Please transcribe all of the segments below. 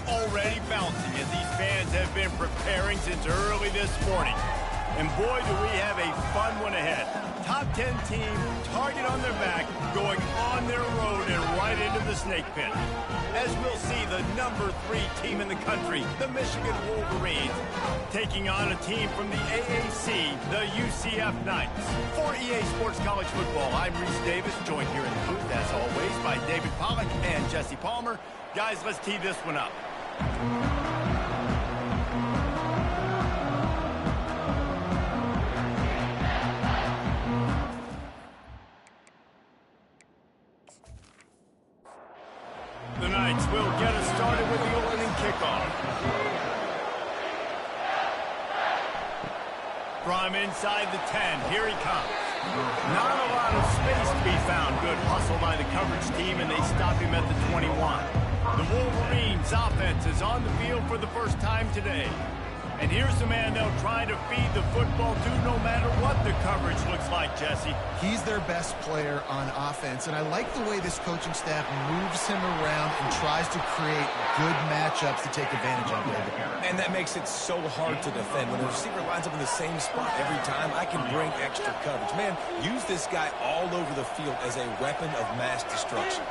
already bouncing as these fans have been preparing since early this morning. And boy, do we have a fun one ahead. Top 10 team, target on their back, going on their road and right into the snake pit. As we'll see, the number 3 team in the country, the Michigan Wolverines, taking on a team from the AAC, the UCF Knights. For EA Sports College Football, I'm Reese Davis, joined here in the booth, as always, by David Pollack and Jesse Palmer. Guys, let's tee this one up. The Knights will get us started with the opening kickoff. From inside the 10, here he comes. Not a lot of space to be found. Good hustle by the coverage team, and they stop him at the 21. The Wolverines offense is on the field for the first time today. And here's the man they'll try to feed the football to no matter what the coverage looks like, Jesse. He's their best player on offense, and I like the way this coaching staff moves him around and tries to create good matchups to take advantage of it. And that makes it so hard to defend. When the receiver lines up in the same spot every time, I can bring extra coverage. Man, use this guy all over the field as a weapon of mass destruction.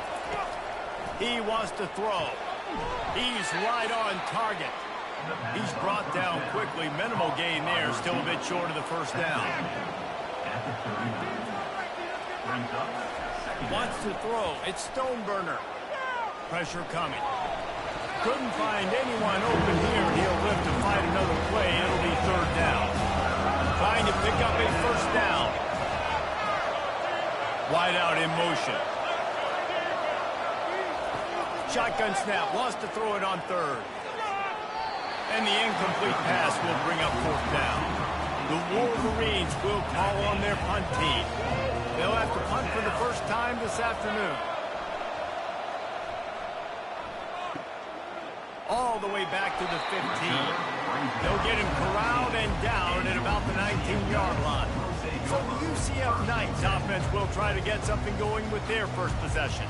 He wants to throw. He's right on target. He's brought down quickly. Minimal gain there. Still a bit short of the first down. Wants to throw. It's Stoneburner. Pressure coming. Couldn't find anyone open here. He'll live to fight another play. It'll be third down. Trying to pick up a first down. Wide out in motion. Shotgun snap. Wants to throw it on third. And the incomplete pass will bring up fourth down. The Wolverines will call on their punt team. They'll have to punt for the first time this afternoon. All the way back to the 15. They'll get him corralled and down at about the 19-yard line. So the UCF Knights offense will try to get something going with their first possession.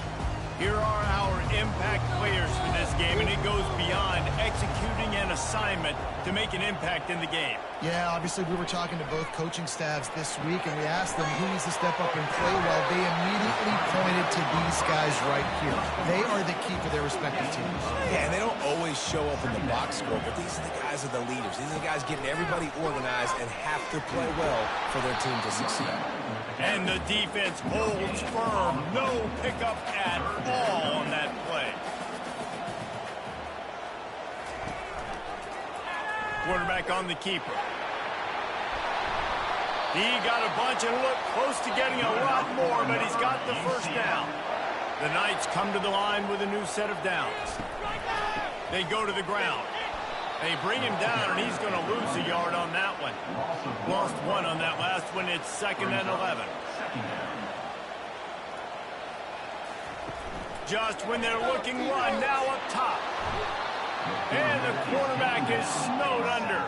Here are our impact players for this game, and it goes beyond executing an assignment to make an impact in the game. Yeah, obviously we were talking to both coaching staffs this week, and we asked them who needs to step up and play well. They immediately pointed to these guys right here. They are the key for their respective teams. Yeah, and they don't always show up in the box score, but these are the guys that are the leaders. These are the guys getting everybody organized and have to play well for their team to succeed. And the defense holds firm. No pickup at all on that play. Quarterback on the keeper. He got a bunch and looked close to getting a lot more, but he's got the first down. The Knights come to the line with a new set of downs. They go to the ground. They bring him down, and he's going to lose a yard on that one. Lost one on that last one. It's 2nd and 11. Just when they're looking run, now up top. And the quarterback is snowed under.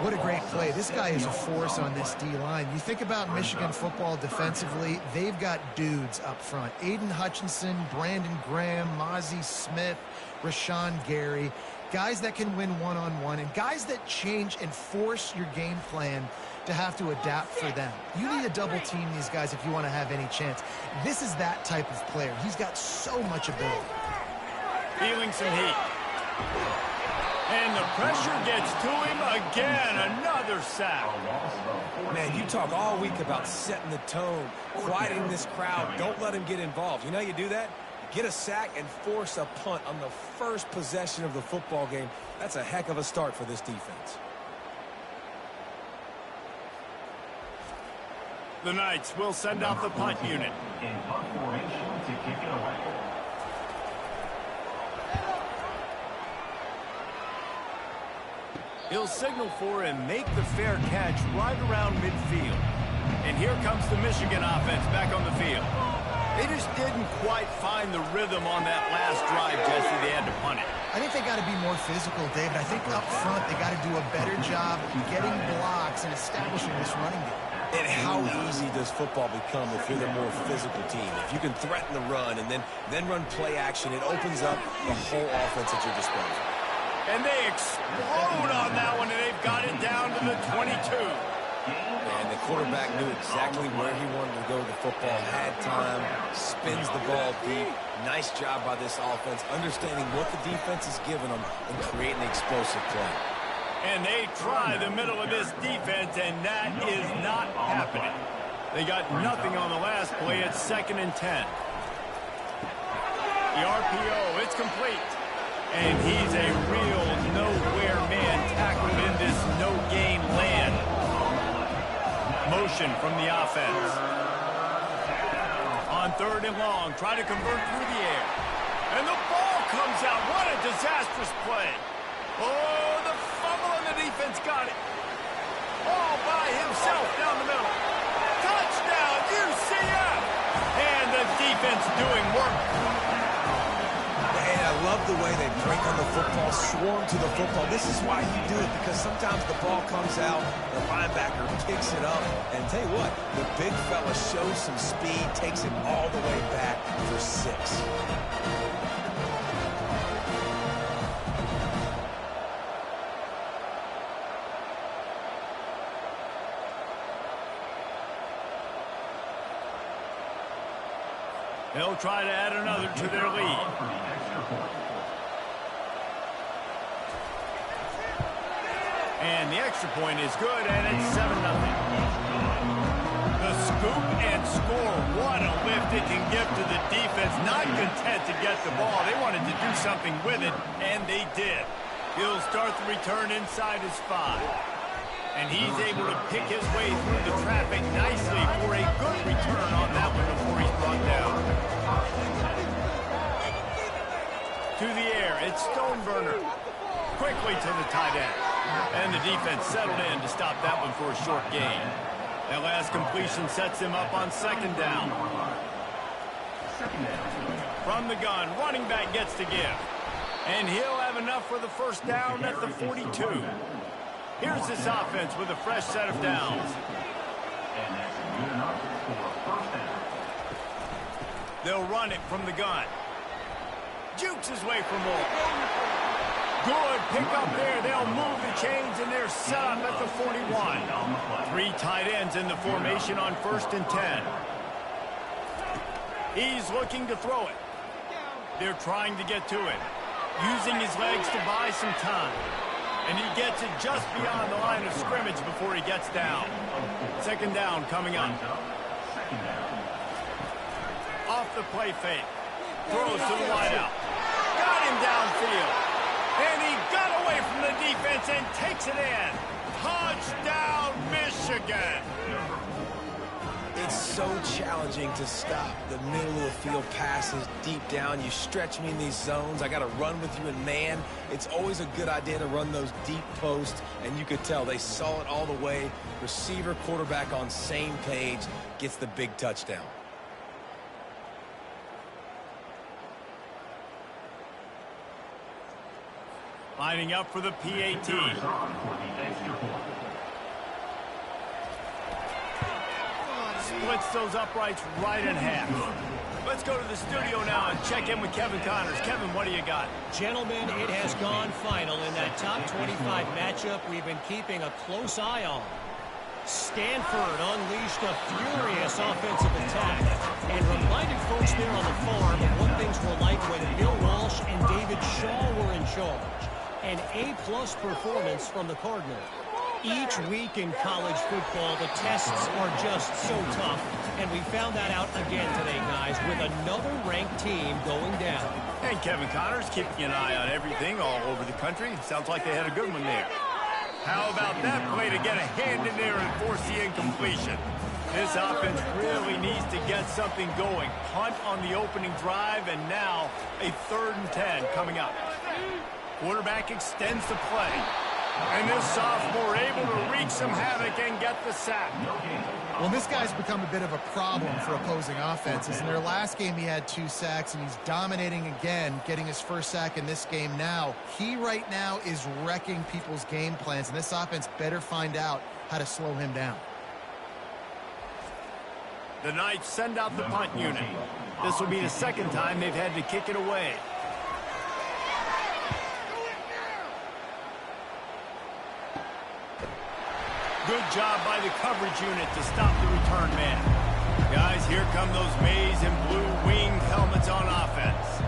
What a great play. This guy is a force on this D-line. You think about Michigan football defensively, they've got dudes up front. Aiden Hutchinson, Brandon Graham, Mozzie Smith, Rashawn Gary. Guys that can win one-on-one and guys that change and force your game plan to have to adapt for them. You need to double team these guys if you want to have any chance. This is that type of player. He's got so much ability. Feeling some heat. And the pressure gets to him again. Another sack. Man, you talk all week about setting the tone, quieting this crowd. Don't let him get involved. You know how you do that? Get a sack and force a punt on the first possession of the football game. That's a heck of a start for this defense. The Knights will send out the punt unit. In punt formation to kick it away. He'll signal for and make the fair catch right around midfield. And here comes the Michigan offense back on the field. They just didn't quite find the rhythm on that last drive, Jesse. They had to punt it. I think they got to be more physical, David. I think up front they got to do a better job getting blocks and establishing this running game. And how easy does football become if you're the more physical team? If you can threaten the run and then run play action, it opens up the whole offense at your disposal. And they explode on that one, and they've got it down to the 22. And the quarterback knew exactly where he wanted to go with the football, had time, spins the ball deep. Nice job by this offense, understanding what the defense is giving them and creating the explosive play. And they try the middle of this defense, and that is not happening. They got nothing on the last play. It's 2nd and 10. The RPO, it's complete. And he's a real nowhere man tackled in this no-game land. Motion from the offense. On 3rd and long, try to convert through the air. And the ball comes out. What a disastrous play. Oh, the fumble and the defense got it. All by himself down the middle. Touchdown, UCF. And the defense doing work. And I love the way they break on the football, swarm to the football. This is why you do it, because sometimes the ball comes out, the linebacker picks it up, and tell you what, the big fella shows some speed, takes it all the way back for 6. They'll try to add another to their lead. And the extra point is good, and it's 7-0. The scoop and score. What a lift it can give to the defense. Not content to get the ball. They wanted to do something with it, and they did. He'll start the return inside his 5. And he's able to pick his way through the traffic nicely for a good return on that one before he's brought down. To the air, it's Stoneburner. Quickly to the tight end. And the defense settled in to stop that one for a short gain. That last completion sets him up on 2nd down. From the gun, running back gets to give. And he'll have enough for the 1st down at the 42. Here's this offense with a fresh set of downs. And that's good enough for 1st down. They'll run it from the gun. Jukes his way for more. Good pick up there. They'll move the chains, and they're set up at the 41. 3 tight ends in the formation on 1st and 10. He's looking to throw it. They're trying to get to it. Using his legs to buy some time. And he gets it just beyond the line of scrimmage before he gets down. 2nd down coming up. Off the play fake. Throws to the wideout. Got him downfield. And he got away from the defense and takes it in. Touchdown, Michigan. It's so challenging to stop the middle of the field passes deep down. You stretch me in these zones. I got to run with you in man. It's always a good idea to run those deep posts, and you could tell they saw it all the way. Receiver, quarterback on same page, gets the big touchdown. Lining up for the PAT. Splits those uprights right in half. Let's go to the studio now and check in with Kevin Connors. Kevin, what do you got? Gentlemen, it has gone final in that top 25 matchup we've been keeping a close eye on. Stanford unleashed a furious offensive attack and reminded folks there on the farm of what things were like when Bill Walsh and David Shaw were in charge. An A-plus performance from the Cardinals. Each week in college football, the tests are just so tough, and we found that out again today, guys, with another ranked team going down. And Kevin Connors keeping an eye on everything all over the country. Sounds like they had a good one there. How about that play to get a hand in there and force the incompletion? This offense really needs to get something going. Punt on the opening drive, and now a 3rd and 10 coming up. Quarterback extends the play. And this sophomore able to wreak some havoc and get the sack. Well, this guy's become a bit of a problem for opposing offenses. In their last game, he had 2 sacks, and he's dominating again, getting his 1st sack in this game now. He right now is wrecking people's game plans, and this offense better find out how to slow him down. The Knights send out the punt unit. This will be the second time they've had to kick it away. Good job by the coverage unit to stop the return man. Guys, here come those maize and blue winged helmets on offense.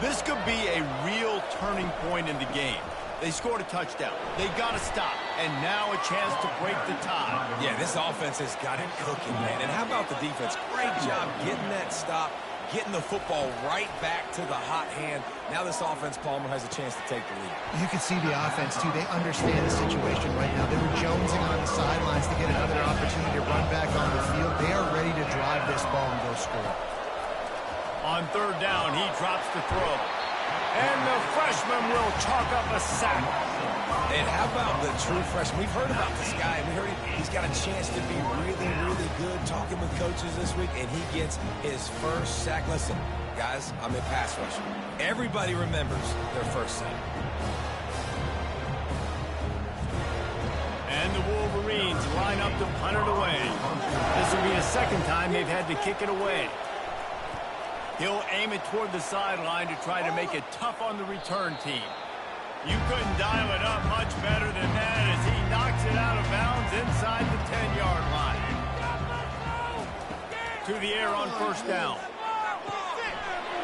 This could be a real turning point in the game. They scored a touchdown. They got to stop. And now a chance to break the tie. Yeah, this offense has got it cooking, man. And how about the defense? Great job getting that stop, getting the football right back to the hot hand. Now this offense, Palmer, has a chance to take the lead. You can see the offense, too. They understand the situation right now. They were jonesing on the sidelines to get another opportunity to run back on the field. They are ready to drive this ball and go score. On third down, he drops the throw. And the freshman will chalk up a sack. And how about the true freshman? We've heard about this guy. We heard he's got a chance to be really, really good talking with coaches this week, and he gets his first sack. Listen, guys, I'm in pass rush. Everybody remembers their first sack. And the Wolverines line up to punt it away. This will be the second time they've had to kick it away. He'll aim it toward the sideline to try to make it tough on the return team. You couldn't dial it up much better than that as he knocks it out of bounds inside the 10-yard line. To the air on first down.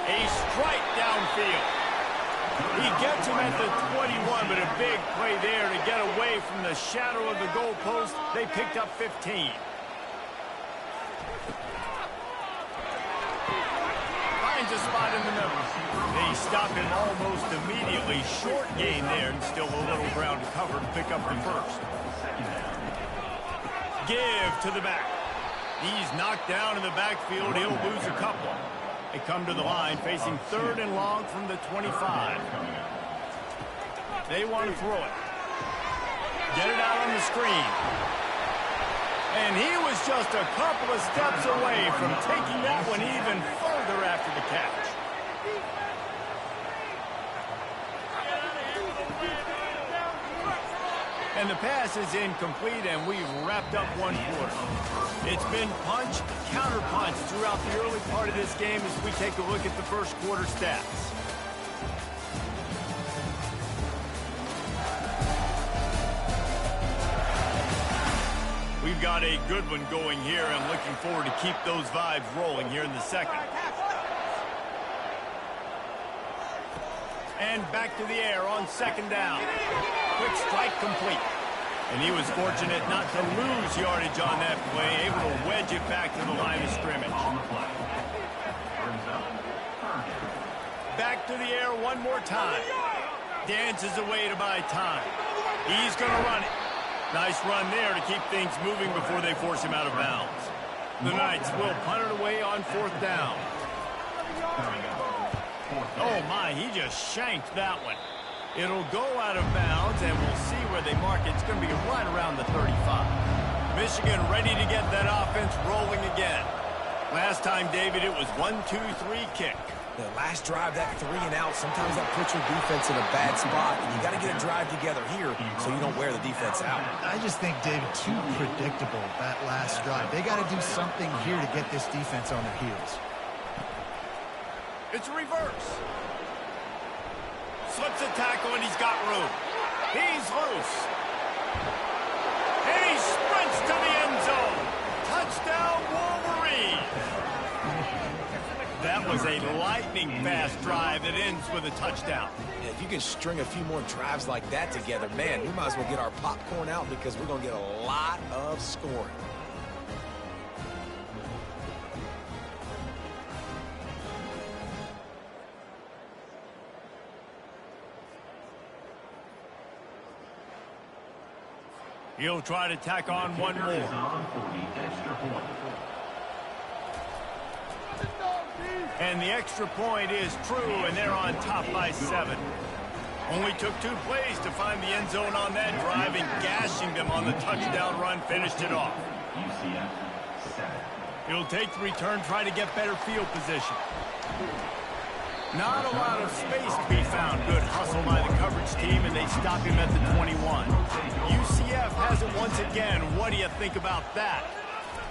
A strike downfield. He gets him at the 21, but a big play there to get away from the shadow of the goalpost. They picked up 15. A spot in the middle. They stop him almost immediately. Short gain there and still a little ground to cover to pick up the first. Give to the back. He's knocked down in the backfield. He'll lose a couple. They come to the line facing third and long from the 25. They want to throw it. Get it out on the screen. And he was just a couple of steps away from taking that one even further after the catch. And the pass is incomplete, and we've wrapped up one quarter. It's been punch, counter-punch throughout the early part of this game as we take a look at the first quarter stats. We've got a good one going here. I'm looking forward to keep those vibes rolling here in the second. And back to the air on second down. Quick strike complete. And he was fortunate not to lose yardage on that play, able to wedge it back to the line of scrimmage. Back to the air one more time. Dances away to buy time. He's going to run it. Nice run there to keep things moving before they force him out of bounds. The Knights will punt it away on fourth down. Oh, my, he just shanked that one. It'll go out of bounds, and we'll see where they mark it. It's going to be right around the 35. Michigan ready to get that offense rolling again. Last time, David, it was 1-2-3 kick. The last drive, that 3 and out, sometimes that puts your defense in a bad spot. And you got to get a drive together here so you don't wear the defense out. I just think, David, too predictable, that last drive. They got to do something here to get this defense on their heels. It's a reverse. Slips a tackle, and he's got room. He's loose. And he sprints to the end zone. Touchdown, Wolverine. That was a lightning-fast drive that ends with a touchdown. Yeah, if you can string a few more drives like that together, man, we might as well get our popcorn out because we're going to get a lot of scoring. He'll try to tack on one more. And the extra point is true, and they're on top by 7. Only took 2 plays to find the end zone on that drive, and gashing them on the touchdown run finished it off. He'll take the return, try to get better field position. Not a lot of space to be found. Good hustle by the coverage team, and they stop him at the 21. UCF has it once again. What do you think about that?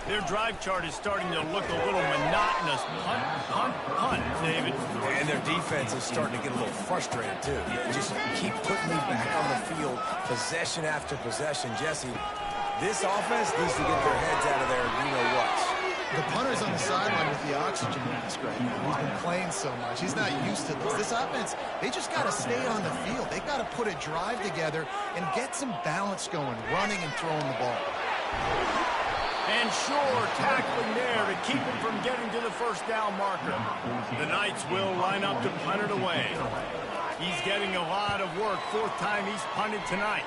Their drive chart is starting to look a little monotonous. Punt, punt, punt, David. And their defense is starting to get a little frustrated, too. Just keep putting me back on the field, possession after possession. Jesse, this offense needs to get their heads out of there, you-know-what. The punter's on the sideline with the oxygen mask right now. He's been playing so much. He's not used to this. This offense, they just got to stay on the field. They got to put a drive together and get some balance going, running and throwing the ball. And Shore tackling there to keep him from getting to the first down marker. The Knights will line up to punt it away. He's getting a lot of work. Fourth time he's punted tonight.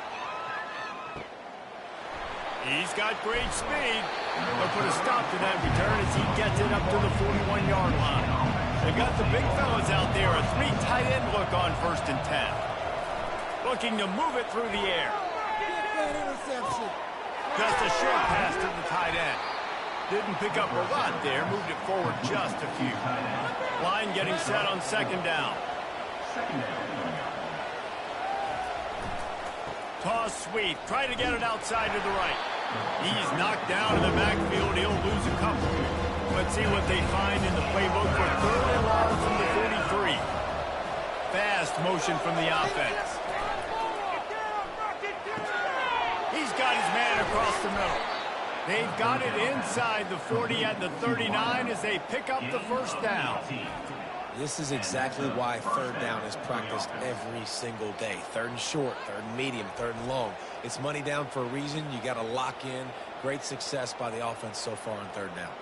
He's got great speed. They'll put a stop to that return as he gets it up to the 41-yard line. They've got the big fellas out there. A 3 tight end look on 1st and 10. Looking to move it through the air. Just a short pass to the tight end. Didn't pick up a lot there. Moved it forward just a few. Line getting set on 2nd down. Toss sweep. Try to get it outside to the right. He's knocked down in the backfield. He'll lose a couple. Let's see what they find in the playbook for 3rd and long from the 43. Fast motion from the offense. He's got his man across the middle. They've got it inside the 40 at the 39 as they pick up the first down. This is exactly why 3rd down is practiced every single day. 3rd and short, 3rd and medium, 3rd and long. It's money down for a reason. You got to lock in. Great success by the offense so far on 3rd down.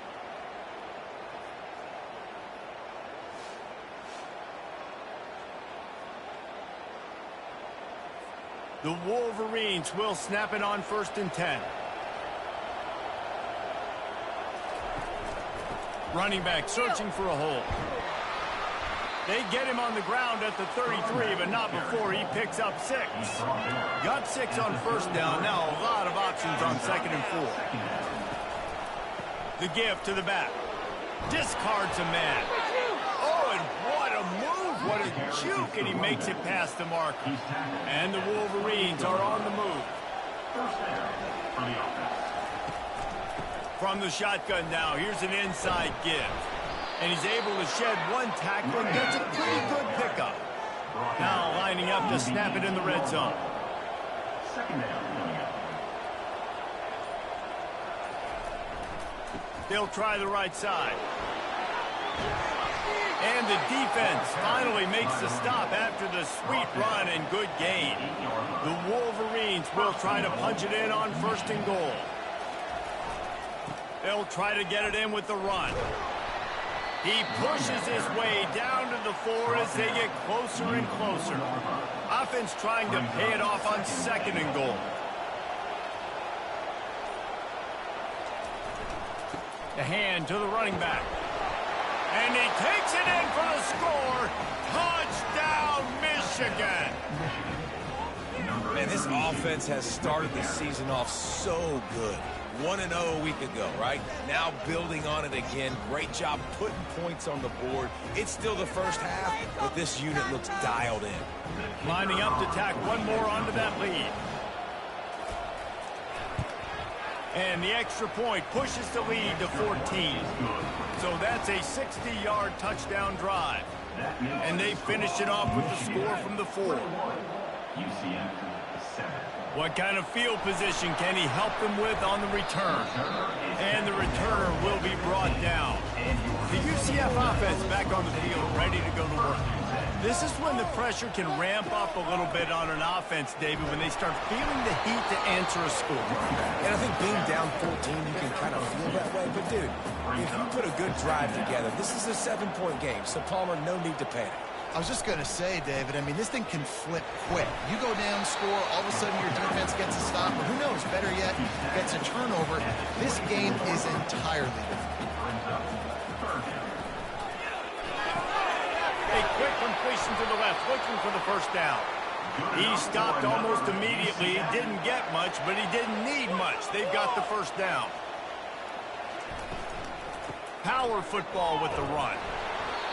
The Wolverines will snap it on 1st and 10. Running back searching for a hole. They get him on the ground at the 33, but not before he picks up 6. Got 6 on 1st down. Now a lot of options on 2nd and 4. The give to the back. Discards a man. Oh, and what a move. What a juke. And he makes it past the marker. And the Wolverines are on the move. From the shotgun now, here's an inside give. And he's able to shed one tackle and gets a pretty good pickup. Now lining up to snap it in the red zone. They'll try the right side. And the defense finally makes the stop after the sweet run and good gain. The Wolverines will try to punch it in on 1st and goal. They'll try to get it in with the run. He pushes his way down to the 4 as they get closer and closer. Offense trying to pay it off on 2nd and goal. The hand to the running back. And he takes it in for the score. Touchdown, Michigan. Man, this offense has started the season off so good. 1-0 a week ago, right? Now building on it again. Great job putting points on the board. It's still the first half, but this unit looks dialed in. Lining up to tack one more onto that lead. And the extra point pushes the lead to 14. So that's a 60-yard touchdown drive. And they finish it off with the score from the 4. What kind of field position can he help them with on the return? And the returner will be brought down. The UCF offense back on the field, ready to go to work. This is when the pressure can ramp up a little bit on an offense, David, when they start feeling the heat to answer a score. And I think being down 14, you can kind of feel that way. But, dude, if you put a good drive together, this is a 7-point game, so Palmer, no need to panic. I was just going to say, David, I mean, this thing can flip quick. You go down, score, all of a sudden your defense gets a stop, or who knows, better yet, gets a turnover. This game is entirely different. A quick completion to the left, looking for the first down. He stopped almost immediately. He didn't get much, but he didn't need much. They've got the first down. Power football with the run.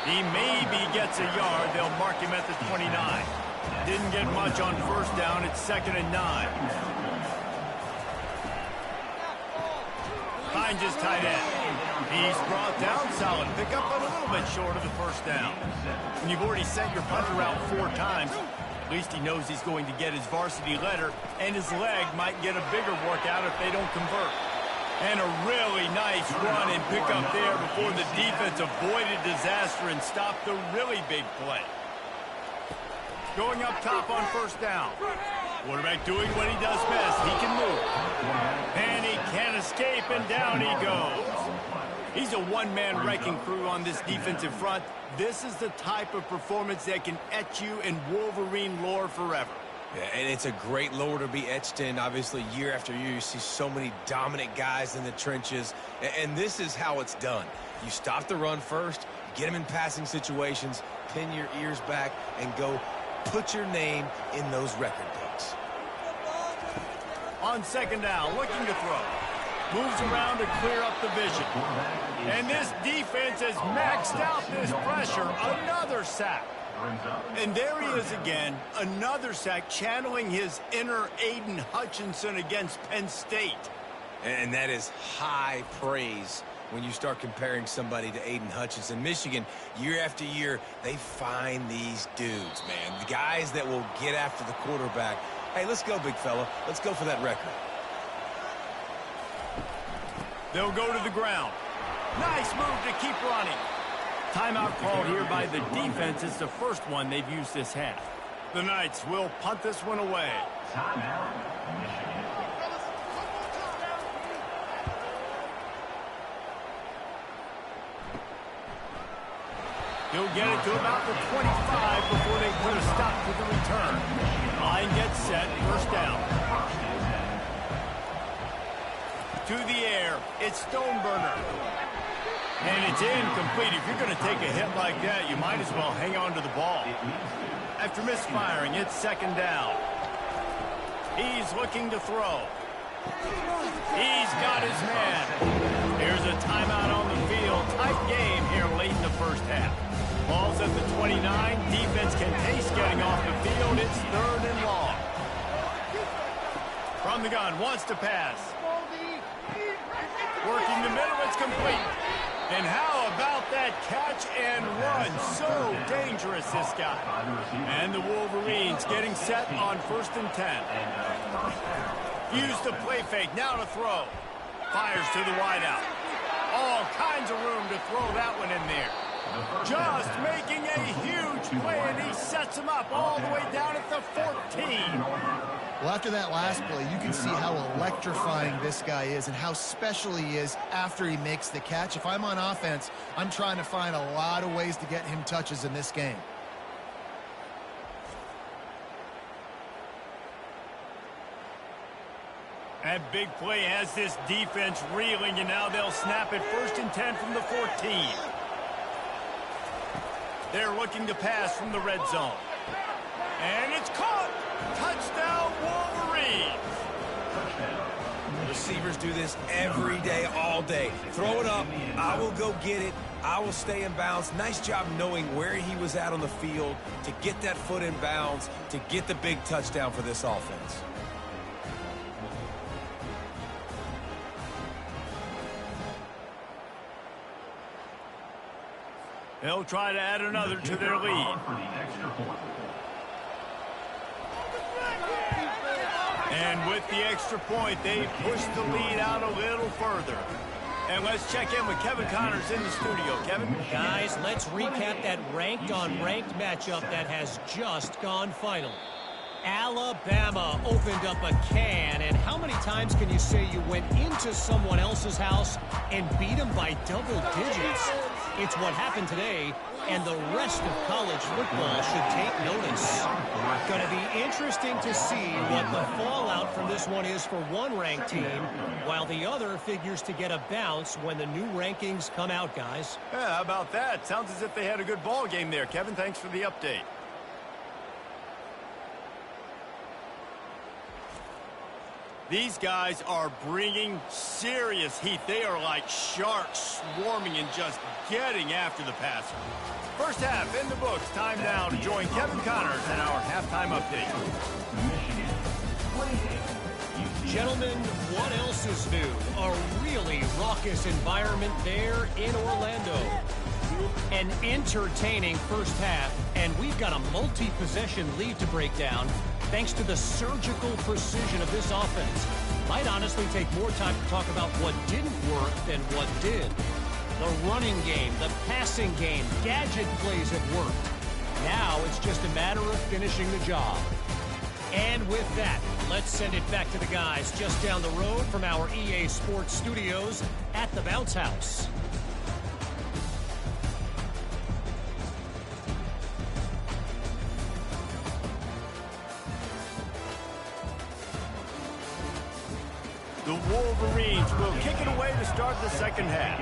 He maybe gets a yard. They'll mark him at the 29. Didn't get much on 1st down. It's 2nd and 9. finds his tight end. He's brought down solid. Pick up a little bit short of the first down. When you've already sent your punter out 4 times, at least he knows he's going to get his varsity letter, and his leg might get a bigger workout if they don't convert. And a really nice run and pick up there before the defense avoided disaster and stopped the really big play. Going up top on first down. Quarterback doing what he does best. He can move. And he can't escape, and down he goes. He's a one-man wrecking crew on this defensive front. This is the type of performance that can etch you in Wolverine lore forever. Yeah, and it's a great lore to be etched in. Obviously, year after year, you see so many dominant guys in the trenches. And this is how it's done. You stop the run first, get them in passing situations, pin your ears back, and go put your name in those record books. On second down, looking to throw. Moves around to clear up the vision. And this defense has maxed out this pressure. Another sack. And there he is again, another sack, channeling his inner Aiden Hutchinson against Penn State. And that is high praise when you start comparing somebody to Aiden Hutchinson. Michigan, year after year, they find these dudes, man. The guys that will get after the quarterback. Hey, let's go, big fella. Let's go for that record. They'll go to the ground. Nice move to keep running. Timeout called here by the defense. It's the first one they've used this half. The Knights will punt this one away. Timeout, Michigan. He'll get it to about the 25 before they put a stop to the return. Line gets set, first down. To the air, it's Stoneburner. And it's incomplete. If you're going to take a hit like that, you might as well hang on to the ball. After misfiring, it's second down. He's looking to throw. He's got his man. Here's a timeout on the field. Tight game here late in the first half. Ball's at the 29. Defense can taste getting off the field. It's third and long. From the gun, wants to pass. Working the middle, it's complete. And how about that catch and run? So dangerous, this guy. And the Wolverines getting set on 1st and 10. Used the play fake, now to throw. Fires to the wideout. All kinds of room to throw that one in there. Just making a huge play, and he sets him up all the way down at the 14. Well, after that last play, you can see how electrifying this guy is and how special he is after he makes the catch. If I'm on offense, I'm trying to find a lot of ways to get him touches in this game. That big play has this defense reeling, and now they'll snap it 1st and 10 from the 14. They're looking to pass from the red zone. And it's caught! Touchdown, Wolverines! Receivers do this every day, all day. Throw it up, I will go get it, I will stay in bounds. Nice job knowing where he was at on the field to get that foot in bounds, to get the big touchdown for this offense. They'll try to add another to their lead. And with the extra point, they push the lead out a little further. And let's check in with Kevin Connors in the studio. Kevin? Guys, let's recap that ranked-on-ranked matchup that has just gone final. Alabama opened up a can, and how many times can you say you went into someone else's house and beat them by double digits? It's what happened today, and the rest of college football should take notice. Going to be interesting to see what the fallout from this one is for one ranked team, while the other figures to get a bounce when the new rankings come out, guys. Yeah, how about that? Sounds as if they had a good ball game there. Kevin, thanks for the update. These guys are bringing serious heat. They are like sharks swarming and just getting after the passer. First half in the books. Time now to join Kevin Connors in our halftime update. Gentlemen, what else is new? A really raucous environment there in Orlando. An entertaining first half, and we've got a multi-possession lead to break down thanks to the surgical precision of this offense. Might honestly take more time to talk about what didn't work than what did. The running game, the passing game, gadget plays have worked. Now it's just a matter of finishing the job. And with that, let's send it back to the guys just down the road from our EA Sports studios at the Bounce House. The Wolverines will kick it away to start the second half.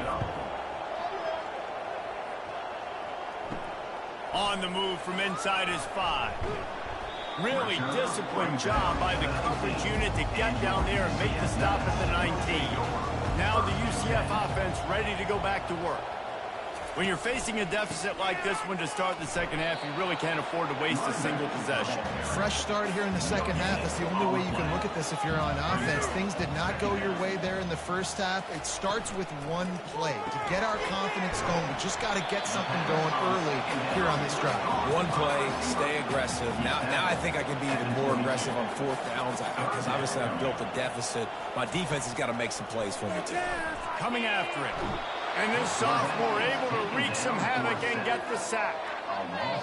On the move from inside his 5. Really disciplined job by the coverage unit to get down there and make the stop at the 19. Now the UCF offense ready to go back to work. When you're facing a deficit like this one to start the second half, you really can't afford to waste a single possession. Fresh start here in the second half. That's the only way you can look at this if you're on offense. Things did not go your way there in the first half. It starts with one play. To get our confidence going, we just got to get something going early here on this drive. One play, stay aggressive. Now I think I can be even more aggressive on fourth downs because obviously I've built a deficit. My defense has got to make some plays for me too. Coming after it. And this sophomore able to wreak some havoc and get the sack.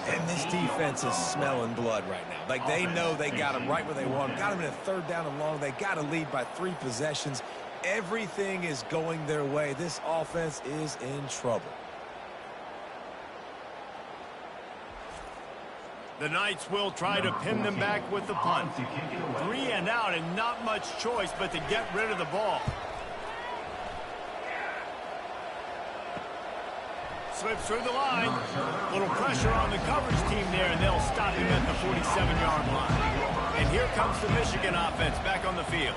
And this defense is smelling blood right now. Like, they know they got him right where they want him. Got him in a third down and long. They got to lead by 3 possessions. Everything is going their way. This offense is in trouble. The Knights will try to pin them back with the punt. 3 and out and not much choice but to get rid of the ball. Slips through the line. Little pressure on the coverage team there, and they'll stop him at the 47-yard line. And here comes the Michigan offense back on the field.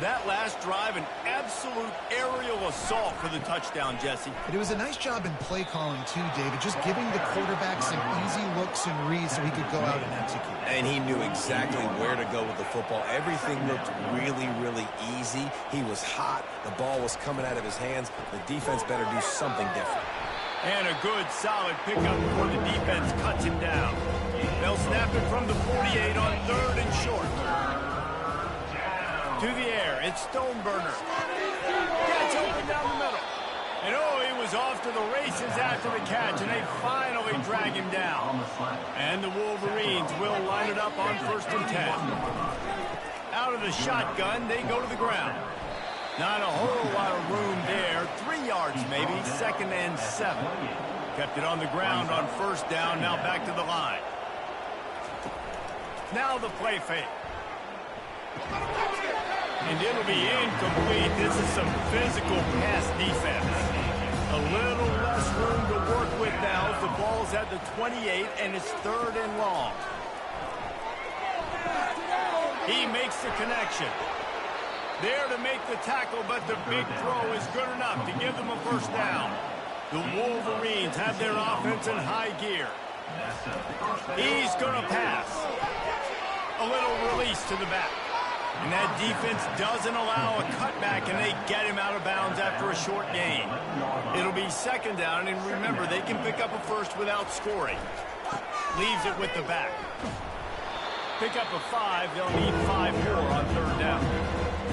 That last drive, an absolute aerial assault for the touchdown, Jesse. But it was a nice job in play calling too, David, just giving the quarterback some easy looks and reads so he could go out and execute. And he knew exactly where to go with the football. Everything looked really, really easy. He was hot. The ball was coming out of his hands. The defense better do something different. And a good, solid pickup before the defense cuts him down. They'll snap it from the 48 on 3rd and short. To the air, it's Stoneburner. Gets open down the middle. And oh, he was off to the races after the catch, and they finally drag him down. And the Wolverines will line it up on 1st and 10. Out of the shotgun, they go to the ground. Not a whole lot of room there. 3 yards maybe, 2nd and 7. Kept it on the ground on 1st down, now back to the line. Now the play fake. And it'll be incomplete. This is some physical pass defense. A little less room to work with now as the ball's at the 28 and it's 3rd and long. He makes the connection. There to make the tackle, but the big throw is good enough to give them a 1st down. The Wolverines have their offense in high gear. He's going to pass. A little release to the back. And that defense doesn't allow a cutback, and they get him out of bounds after a short gain. It'll be 2nd down, and remember, they can pick up a 1st without scoring. Leaves it with the back. Pick up a 5. They'll need 5 more on 3rd down.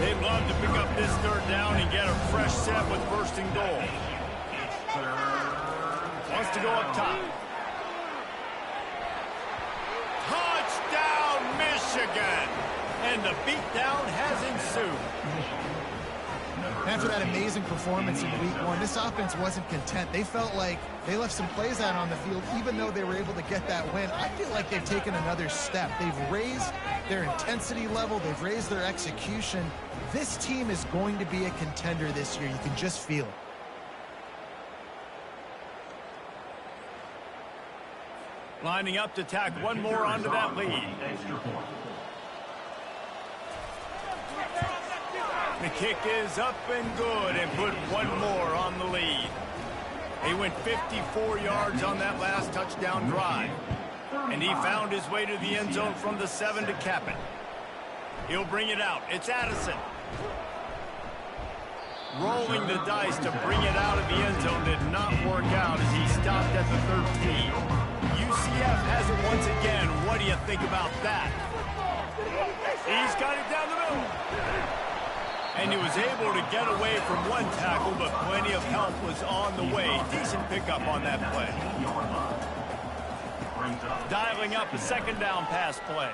They'd love to pick up this 3rd down and get a fresh set with 1st and goal. Wants to go up top. Touchdown, Michigan! And the beatdown has ensued. After that amazing performance in week 1, this offense wasn't content. They felt like they left some plays out on the field, even though they were able to get that win. I feel like they've taken another step. They've raised their intensity level. They've raised their execution. This team is going to be a contender this year. You can just feel it. Lining up to tack one more onto that lead. The kick is up and good and put one more on the lead. They went 54 yards on that last touchdown drive. And he found his way to the end zone from the 7 to cap it. He'll bring it out. It's Addison. Rolling the dice to bring it out of the end zone did not work out as he stopped at the 13. UCF has it once again. What do you think about that? He's got it down the middle. And he was able to get away from one tackle, but plenty of help was on the way. Decent pickup on that play. Dialing up a second down pass play.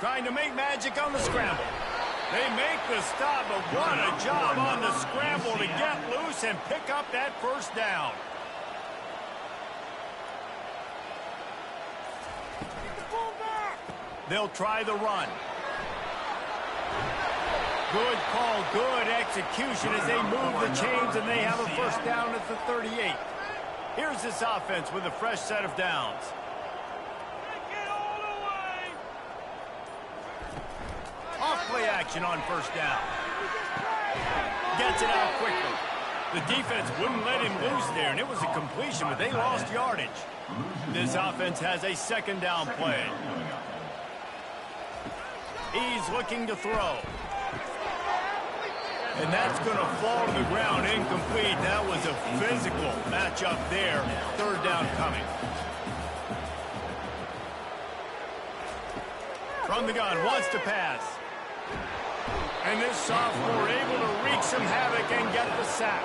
Trying to make magic on the scramble. They make the stop, but what a job on the scramble to get loose and pick up that first down. They'll try the run. Good call, good execution as they move the chains and they have a first down at the 38. Here's this offense with a fresh set of downs. Off-play action on first down. Gets it out quickly. The defense wouldn't let him loose there, and it was a completion, but they lost yardage. This offense has a second down play. He's looking to throw. And that's going to fall to the ground incomplete. That was a physical matchup there. Third down coming. From the gun, wants to pass. And this sophomore able to wreak some havoc and get the sack.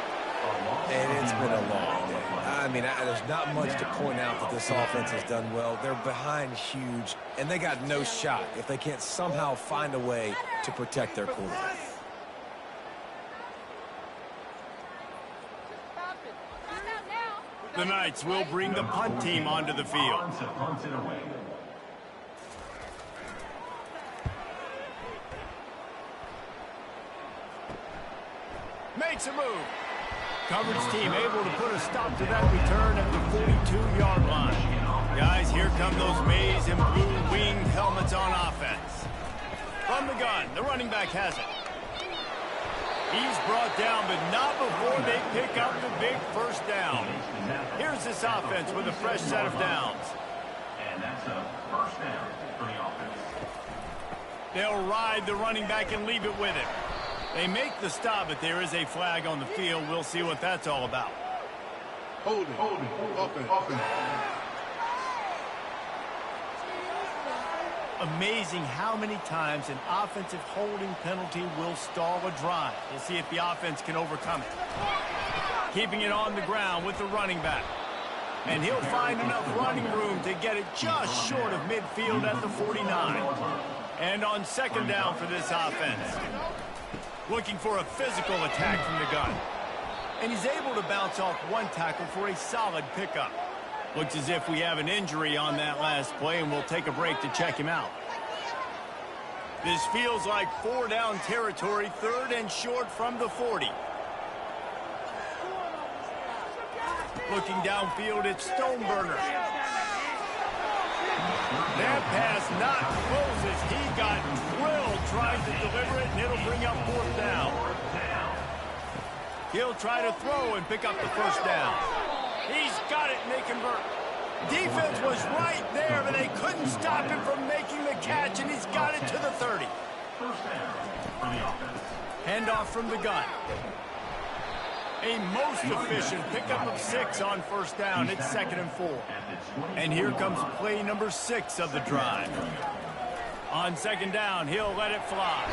And it's been a long day. I mean, there's not much to point out that this offense has done well. They're behind huge, and they got no shot if they can't somehow find a way to protect their quarterback. The Knights will bring the punt team onto the field. Makes a move. Coverage team able to put a stop to that return at the 42-yard line. Guys, here come those maize and blue winged helmets on offense. From the gun, the running back has it. He's brought down, but not before they pick up the big first down. Here's this offense with a fresh set of downs. And that's a first down for the offense. They'll ride the running back and leave it with him. They make the stop, but there is a flag on the field. We'll see what that's all about. Holding. Offense. Amazing how many times an offensive holding penalty will stall a drive. We'll see if the offense can overcome it. Keeping it on the ground with the running back. And he'll find enough running room to get it just short of midfield at the 49. And on second down for this offense. Looking for a physical attack from the gun. And he's able to bounce off one tackle for a solid pickup. Looks as if we have an injury on that last play, and we'll take a break to check him out. This feels like 4-down territory, third and short from the 40. Looking downfield, it's Stoneburner. That pass not close as he got drilled trying to deliver it, and it'll bring up fourth down. He'll try to throw and pick up the first down. He's got it, and they convert. Defense was right there, but they couldn't stop him from making the catch, and he's got it to the 30. First down for the offense. Handoff from the gun. A most efficient pickup of 6 on first down. It's 2nd and 4. And here comes play number 6 of the drive. On second down, he'll let it fly.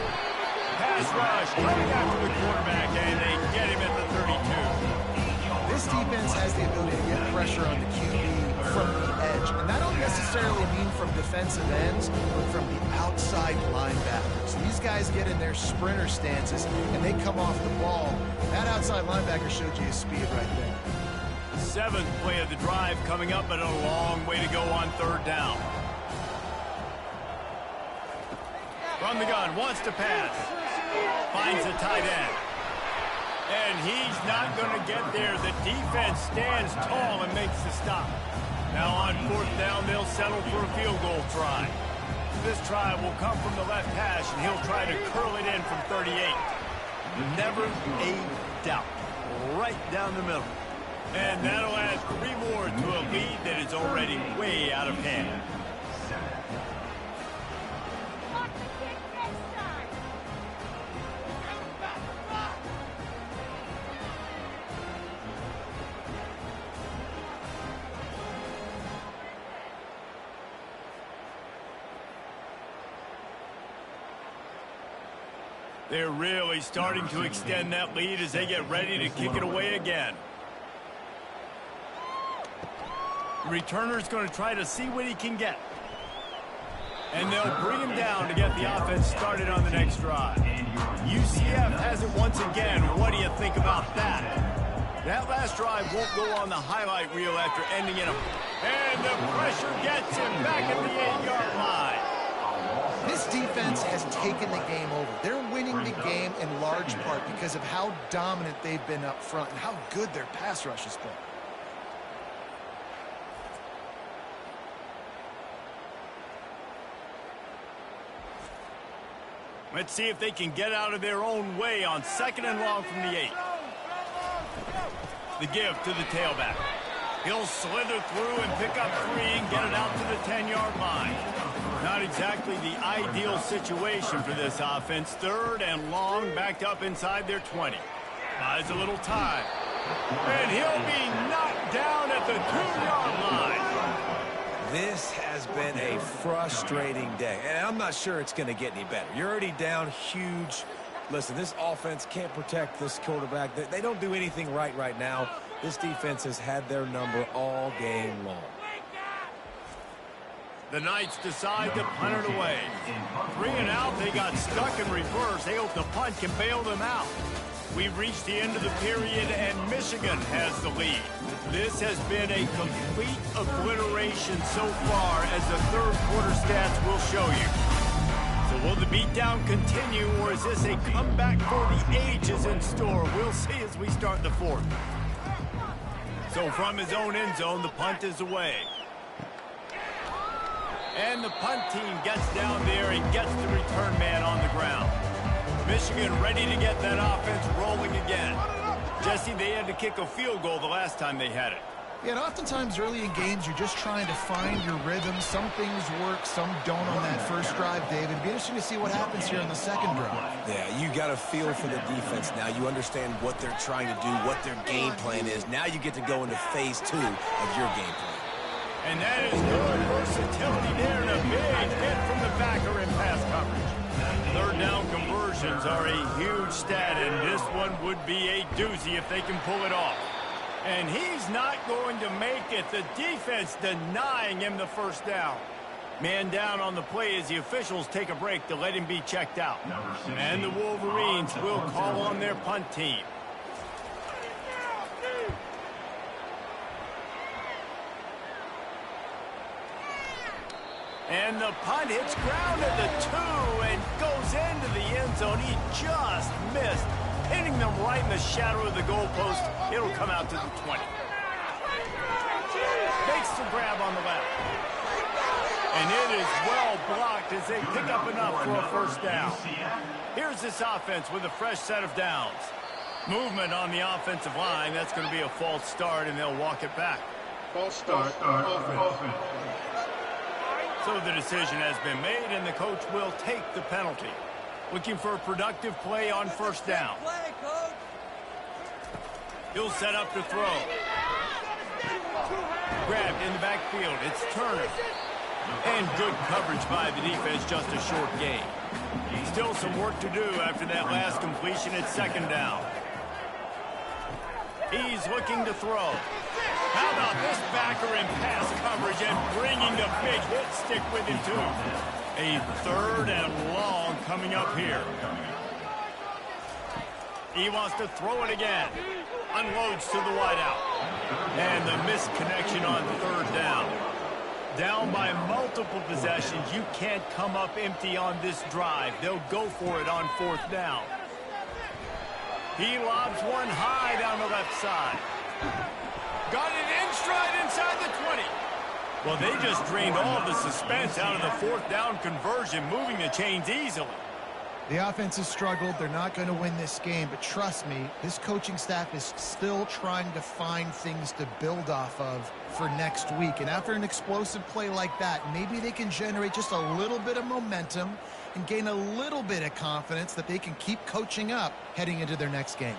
Pass rush coming after the quarterback, and they get him at the 32. This defense has the ability to get pressure on the QB from the edge. And that don't necessarily mean from defensive ends, but from the outside linebackers. These guys get in their sprinter stances, and they come off the ball. That outside linebacker showed you his speed right there. 7th play of the drive coming up, but a long way to go on third down. From the gun, wants to pass. Finds the tight end. And he's not going to get there. The defense stands tall and makes the stop. Now on fourth down, they'll settle for a field goal try. This try will come from the left hash, and he'll try to curl it in from 38. Never a doubt. Right down the middle. And that'll add 3 more to a lead that is already way out of hand. They're really starting to extend that lead as they get ready to kick it away again. The returner's going to try to see what he can get. And they'll bring him down to get the offense started on the next drive. UCF has it once again. What do you think about that? That last drive won't go on the highlight reel after ending in a... And the pressure gets him back at the 8-yard line. This defense has taken the game over. They're winning the game in large part because of how dominant they've been up front and how good their pass rush has been. Let's see if they can get out of their own way on 2nd and long from the 8. The give to the tailback. He'll slither through and pick up 3 and get it out to the 10-yard line. Not exactly the ideal situation for this offense. 3rd and long, backed up inside their 20. Buys a little time. And he'll be knocked down at the 2-yard line. This has been a frustrating day, and I'm not sure it's going to get any better. You're already down huge. Listen, this offense can't protect this quarterback. They don't do anything right now. This defense has had their number all game long. The Knights decide to punt it away. 3 and out, they got stuck in reverse. They hope the punt can bail them out. We've reached the end of the period, and Michigan has the lead. This has been a complete obliteration so far, as the third quarter stats will show you. So will the beatdown continue, or is this a comeback for the ages in store? We'll see as we start the fourth. So from his own end zone, the punt is away. And the punt team gets down there and gets the return man on the ground. Michigan ready to get that offense rolling again. Jesse, they had to kick a field goal the last time they had it. Yeah, and oftentimes early in games, you're just trying to find your rhythm. Some things work, some don't on that first drive, David. It'd be interesting to see what happens here on the second drive. Yeah, you got a feel for the defense now. You understand what they're trying to do, what their game plan is. Now you get to go into phase 2 of your game plan. And that is good versatility there, and a big hit from the backer in pass coverage. 3rd down conversions are a huge stat, and this one would be a doozy if they can pull it off. And he's not going to make it. The defense denying him the first down. Man down on the play as the officials take a break to let him be checked out. And the Wolverines will call on their punt team. And the punt hits ground at the 2 and goes into the end zone. He just missed, hitting them right in the shadow of the goalpost. It'll come out to the 20. Makes the grab on the left. And it is well blocked as they pick up enough for a first down. Here's this offense with a fresh set of downs. Movement on the offensive line. That's going to be a false start, and they'll walk it back. False start. Offense. So the decision has been made, and the coach will take the penalty. Looking for a productive play on first down. He'll set up to throw. Grabbed in the backfield. It's Turner. And good coverage by the defense, just a short gain. Still some work to do after that last completion at 2nd down. He's looking to throw. How about this backer in pass coverage and bringing the big hit stick with him, too. A 3rd and long coming up here. He wants to throw it again. Unloads to the wideout. And the missed connection on 3rd down. Down by multiple possessions. You can't come up empty on this drive. They'll go for it on 4th down. He lobs one high down the left side. Got it in stride inside the 20. Well, they just drained all of the suspense out of the 4th down conversion, moving the chains easily. The offense has struggled. They're not going to win this game, but trust me, this coaching staff is still trying to find things to build off of for next week. And after an explosive play like that, maybe they can generate just a little bit of momentum and gain a little bit of confidence that they can keep coaching up heading into their next game.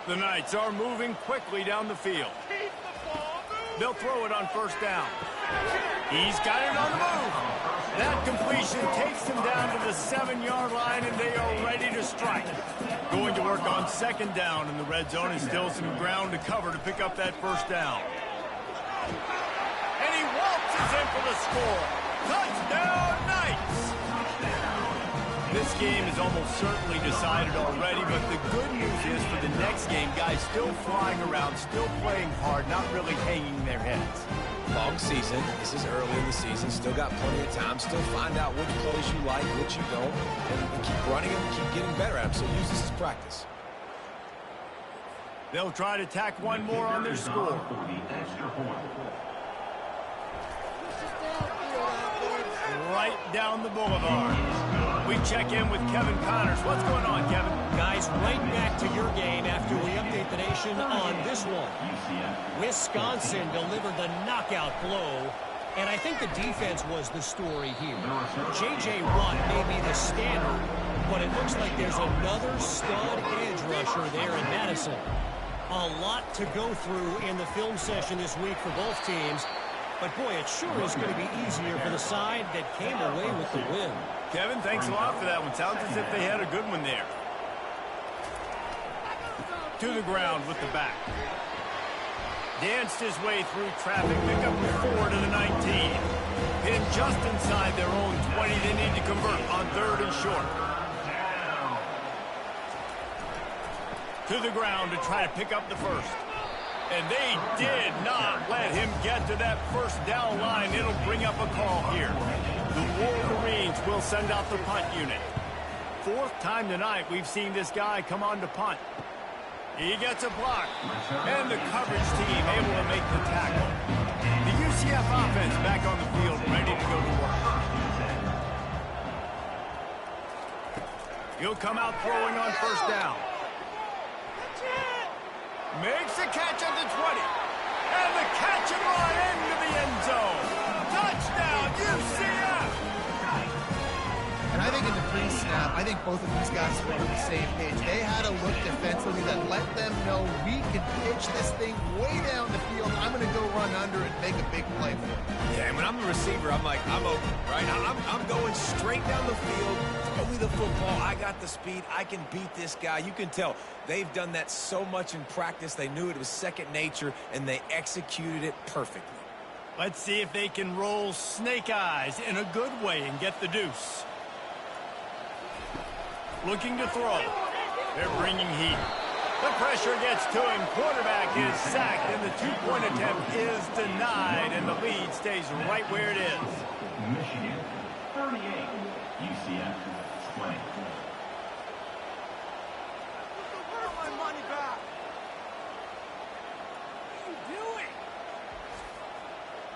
The Knights are moving quickly down the field. They'll throw it on 1st down. He's got it on the move. That completion takes them down to the 7-yard line, and they are ready to strike. Going to work on second down in the red zone, and still some ground to cover to pick up that first down. And he waltzes in for the score. Touchdown, Knights! This game is almost certainly decided already, but the good news is for the next game, guys still flying around, still playing hard, not really hanging their heads. Long season. This is early in the season. Still got plenty of time. Still find out which plays you like, which you don't, and keep running them, keep getting better at them. So use this as practice. They'll try to tack one more on their score. Right down the boulevard. We check in with Kevin Connors. What's going on, Kevin? Guys, right back to your game after we update the nation on this one. Wisconsin delivered the knockout blow, and I think the defense was the story here. J.J. Watt may be the standard, but it looks like there's another stud edge rusher there in Madison. A lot to go through in the film session this week for both teams, but boy, it sure is going to be easier for the side that came away with the win. Kevin, thanks a lot for that one. Sounds as if they had a good one there. To the ground with the back. Danced his way through traffic, pick up the 4 to the 19. Pinned just inside their own 20. They need to convert on 3rd and short. To the ground to try to pick up the first. And they did not let him get to that first down line. It'll bring up a call here. The Wolverines will send out the punt unit. 4th time tonight we've seen this guy come on to punt. He gets a block. And the coverage team able to make the tackle. The UCF offense back on the field, ready to go to work. He'll come out throwing on first down. Makes a catch at the 20. And the catch and run into the end zone. Touchdown, UCF! And I think in the pre-snap, I think both of these guys were on the same page. They had a look defensively that let them know we can pitch this thing way down the field. I'm going to go run under and make a big play for it. Yeah, and when I'm the receiver, I'm like, I'm open, right? I'm going straight down the field. Throw me the football. I got the speed. I can beat this guy. You can tell they've done that so much in practice. They knew it was second nature, and they executed it perfectly. Let's see if they can roll snake eyes in a good way and get the deuce. Looking to throw. They're bringing heat. The pressure gets to him. Quarterback is sacked, and the 2-point attempt is denied, and the lead stays right where it is. Michigan 38, UCF 20.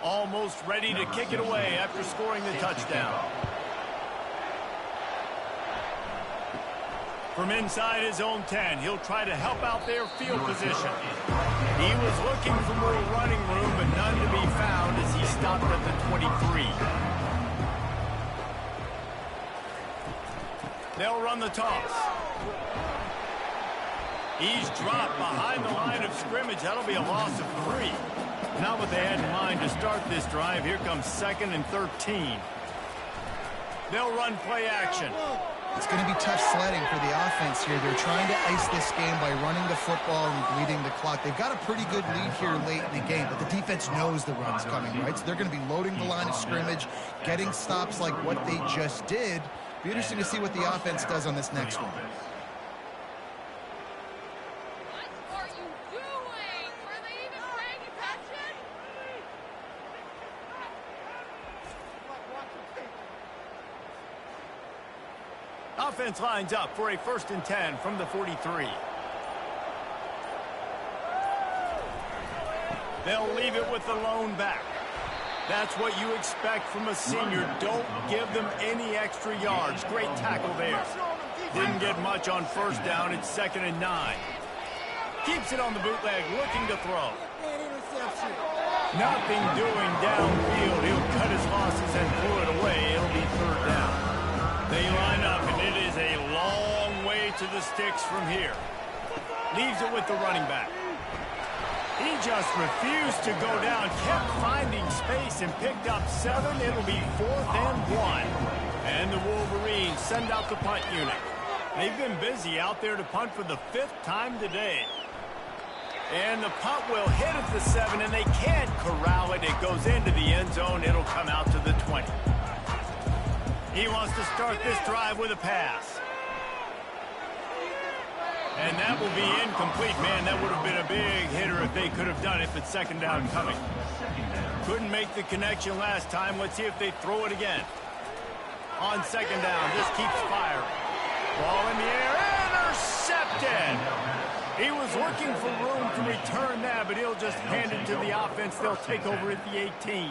Almost ready to kick it away after scoring the touchdown. From inside his own 10, he'll try to help out their field position. He was looking for more running room, but none to be found as he stopped at the 23. They'll run the toss. He's dropped behind the line of scrimmage. That'll be a loss of 3. Not what they had in mind to start this drive. Here comes 2nd and 13. They'll run play action. It's going to be tough sledding for the offense here. They're trying to ice this game by running the football and bleeding the clock. They've got a pretty good lead here late in the game, but the defense knows the run's coming, right? So they're going to be loading the line of scrimmage, getting stops like what they just did. Be interesting to see what the offense does on this next one. What are you doing? Were they even paying attention? Offense lines up for a 1st and 10 from the 43. They'll leave it with the lone back. That's what you expect from a senior. Don't give them any extra yards. Great tackle there. Didn't get much on first down. It's 2nd and 9. Keeps it on the bootleg, looking to throw. Nothing doing downfield. He'll cut his losses and pull it away. It'll be 3rd down. They line up, and it is a long way to the sticks from here. Leaves it with the running back. He just refused to go down, kept finding space and picked up 7. It'll be 4th and 1. And the Wolverines send out the punt unit. They've been busy out there to punt for the 5th time today. And the punt will hit at the 7, and they can't corral it. It goes into the end zone. It'll come out to the 20. He wants to start this drive with a pass. And that will be incomplete. Man, that would have been a big hitter if they could have done it, but 2nd down coming. Couldn't make the connection last time. Let's see if they throw it again. On 2nd down, just keeps firing. Ball in the air, intercepted! He was looking for room to return that, but he'll just hand it to the offense. They'll take over at the 18.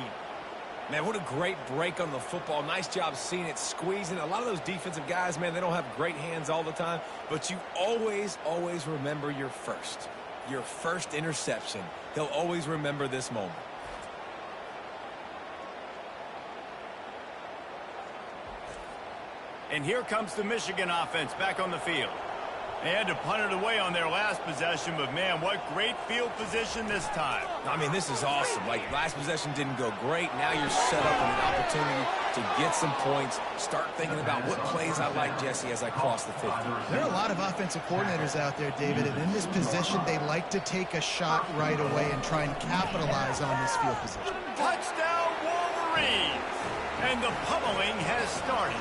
Man, what a great break on the football. Nice job seeing it, squeezing. A lot of those defensive guys, man, they don't have great hands all the time, but you always, always remember your first interception. He'll always remember this moment. And here comes the Michigan offense back on the field. They had to punt it away on their last possession, but man, what great field position this time. I mean, this is awesome. Like, last possession didn't go great. Now you're set up with an opportunity to get some points. Start thinking about what plays I like, Jesse, as I cross the 50. There are a lot of offensive coordinators out there, David, and in this position, they like to take a shot right away and try and capitalize on this field position. Touchdown, Wolverines! And the pummeling has started.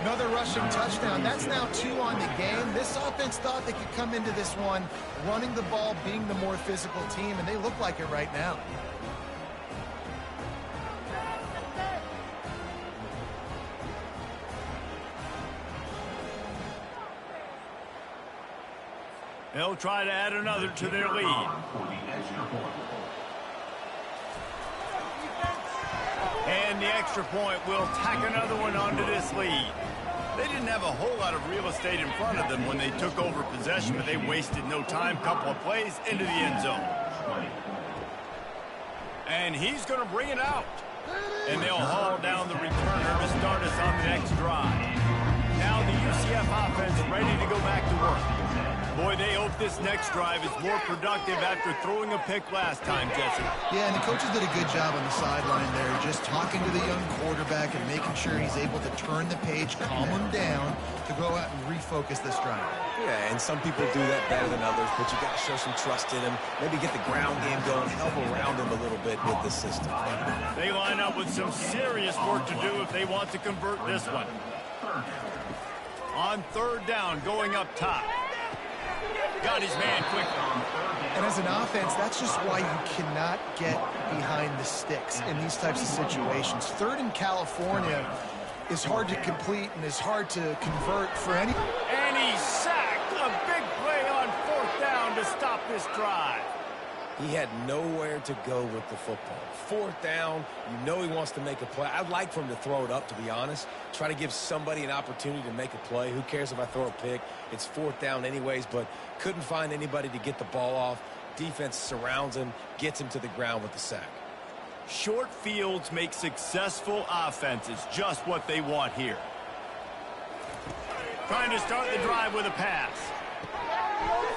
Another rushing touchdown. That's now 2 on the game. This offense thought they could come into this one running the ball, being the more physical team, and they look like it right now. They'll try to add another to their lead. And the extra point will tack another one onto this lead. They didn't have a whole lot of real estate in front of them when they took over possession, but they wasted no time. Couple of plays into the end zone. And he's going to bring it out. And they'll haul down the returner to start us on the next drive. Now the UCF offense ready to go back to work. Boy, they hope this next drive is more productive after throwing a pick last time, Jesse. Yeah, and the coaches did a good job on the sideline there, just talking to the young quarterback and making sure he's able to turn the page, calm him down, to go out and refocus this drive. Yeah, and some people do that better than others, but you got to show some trust in him. Maybe get the ground game going, help around him a little bit with the system. They line up with some serious work to do if they want to convert this one. On 3rd down, going up top. Got his man quickly. And as an offense, that's just why you cannot get behind the sticks in these types of situations. 3rd in California is hard to complete and is hard to convert for any. And he's sacked. A big play on 4th down to stop this drive. He had nowhere to go with the football. 4th down, you know he wants to make a play. I'd like for him to throw it up, to be honest. Try to give somebody an opportunity to make a play. Who cares if I throw a pick? It's 4th down anyways, but couldn't find anybody to get the ball off. Defense surrounds him, gets him to the ground with the sack. Short fields make successful offenses just what they want here. Trying to start the drive with a pass.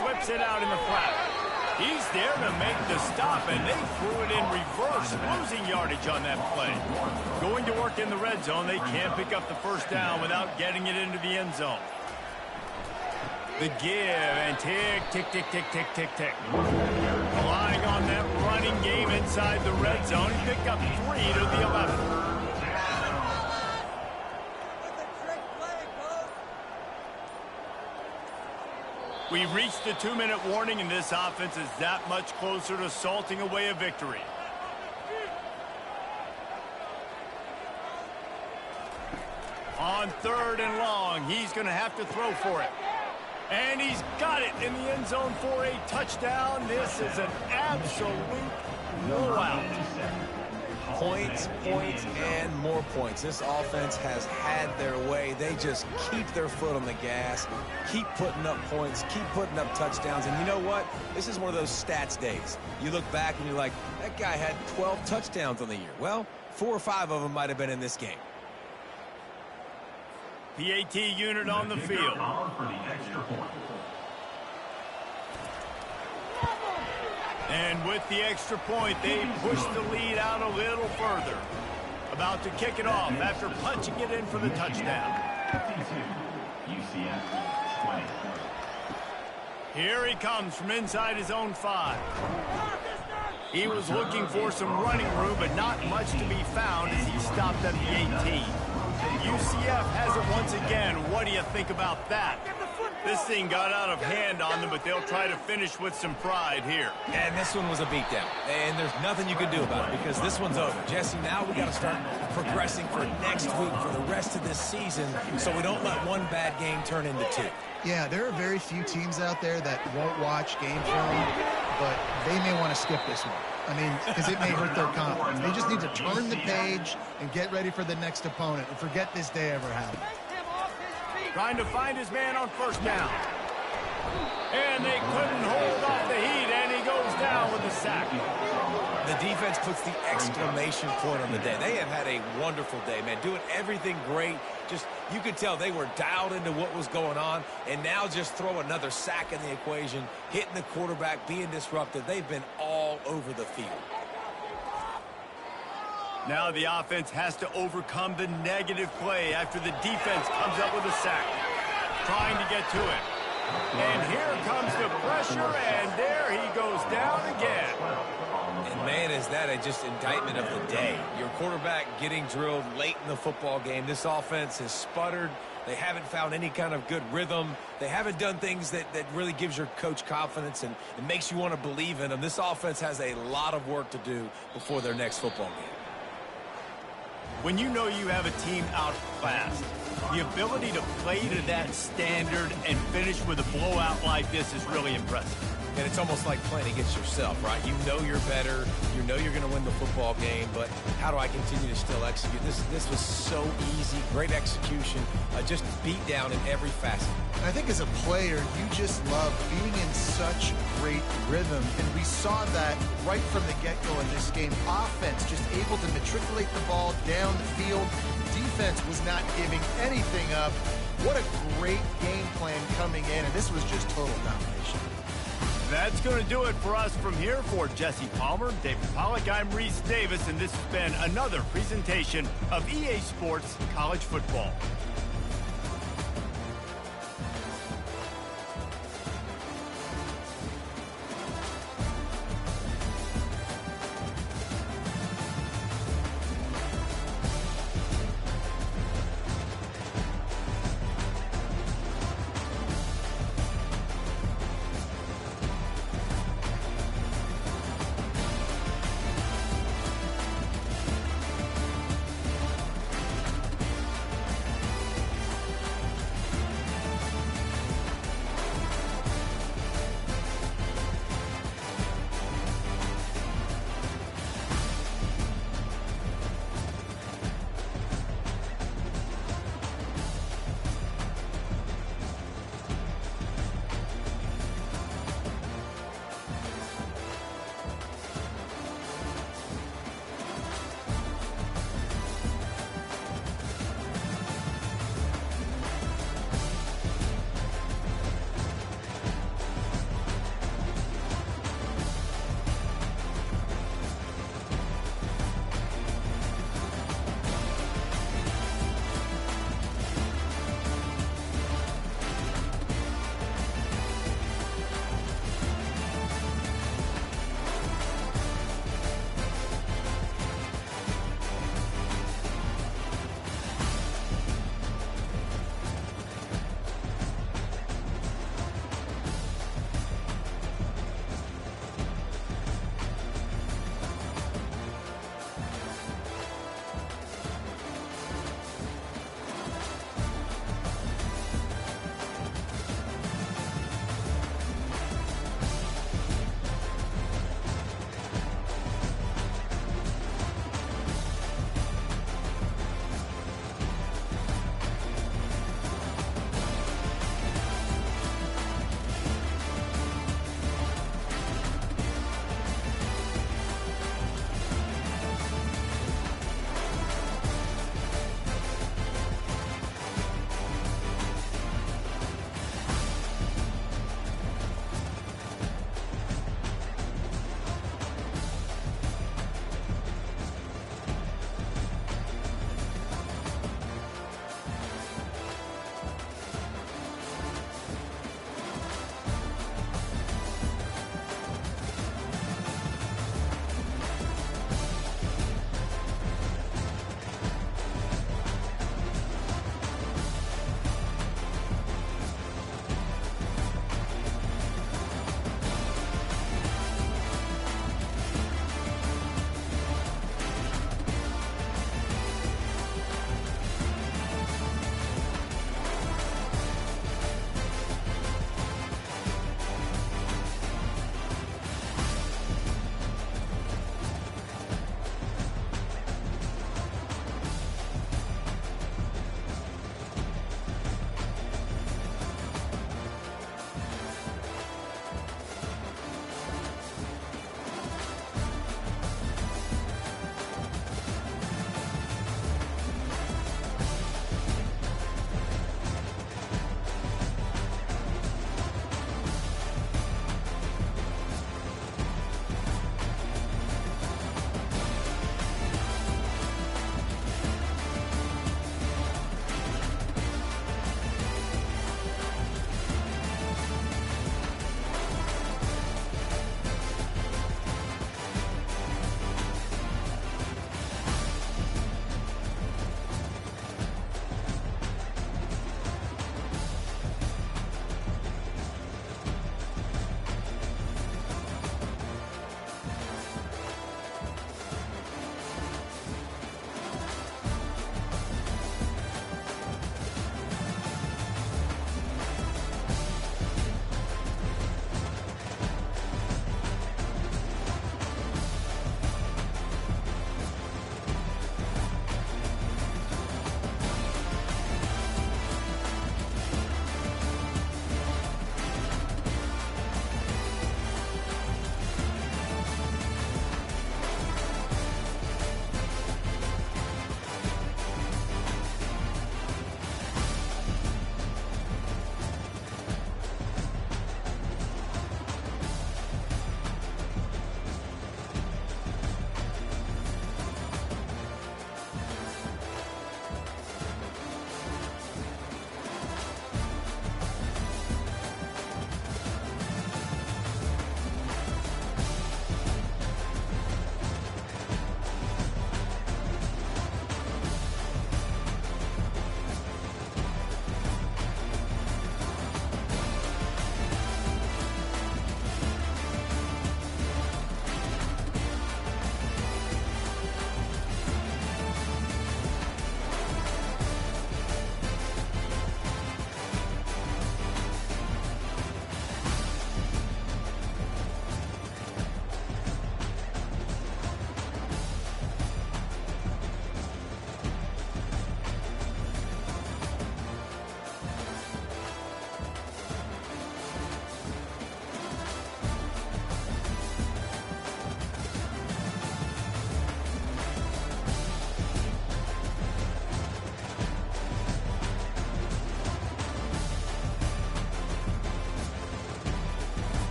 Flips it out in the flat. He's there to make the stop, and they threw it in reverse, losing yardage on that play. Going to work in the red zone, they can't pick up the 1st down without getting it into the end zone. The give, and tick, tick, tick, tick, tick, tick, tick. Relying on that running game inside the red zone, he picked up 3 to the 11. We've reached the 2-minute warning, and this offense is that much closer to salting away a victory. On 3rd and long, he's going to have to throw for it. And he's got it in the end zone for a touchdown. This is an absolute blowout. Points, points, and more points. This offense has had their way. They just keep their foot on the gas, keep putting up points, keep putting up touchdowns. And you know what? This is one of those stats days. You look back and you're like, that guy had 12 touchdowns on the year. Well, 4 or 5 of them might have been in this game. PAT unit on the field. And with the extra point, they push the lead out a little further. About to kick it off after punching it in for the touchdown. 52, UCF 20. Here he comes from inside his own 5. He was looking for some running room, but not much to be found as he stopped at the 18. UCF has it once again. What do you think about that? This thing got out of hand on them, but they'll try to finish with some pride here. And this one was a beatdown. And there's nothing you can do about it because this one's over. Jesse, now we got to start progressing for next week for the rest of this season so we don't let one bad game turn into 2. Yeah, there are very few teams out there that won't watch game film, but they may want to skip this one. I mean, because it may hurt their confidence. They just need to turn the page and get ready for the next opponent and forget this day ever happened. Trying to find his man on first down. And they couldn't hold off the heat, and he goes down with a sack. The defense puts the exclamation point on the day. They have had a wonderful day, man, doing everything great. Just, you could tell they were dialed into what was going on, and now just throw another sack in the equation, hitting the quarterback, being disruptive. They've been all over the field. Now the offense has to overcome the negative play after the defense comes up with a sack. Trying to get to it. And here comes the pressure, and there he goes down again. And, man, is that just indictment of the day. Your quarterback getting drilled late in the football game. This offense has sputtered. They haven't found any kind of good rhythm. They haven't done things that really gives your coach confidence and it makes you want to believe in them. This offense has a lot of work to do before their next football game. When you know you have a team outclassed, the ability to play to that standard and finish with a blowout like this is really impressive. And it's almost like playing against yourself, right? You know you're better. You know you're going to win the football game, but how do I continue to still execute? This was so easy, great execution, just beat down in every facet. I think as a player, you just love being in such great rhythm, and we saw that right from the get-go in this game. Offense just able to matriculate the ball down the field. Defense was not giving anything up. What a great game plan coming in, and this was just total domination. That's going to do it for us from here. For Jesse Palmer, David Pollack, I'm Reese Davis, and this has been another presentation of EA Sports College Football.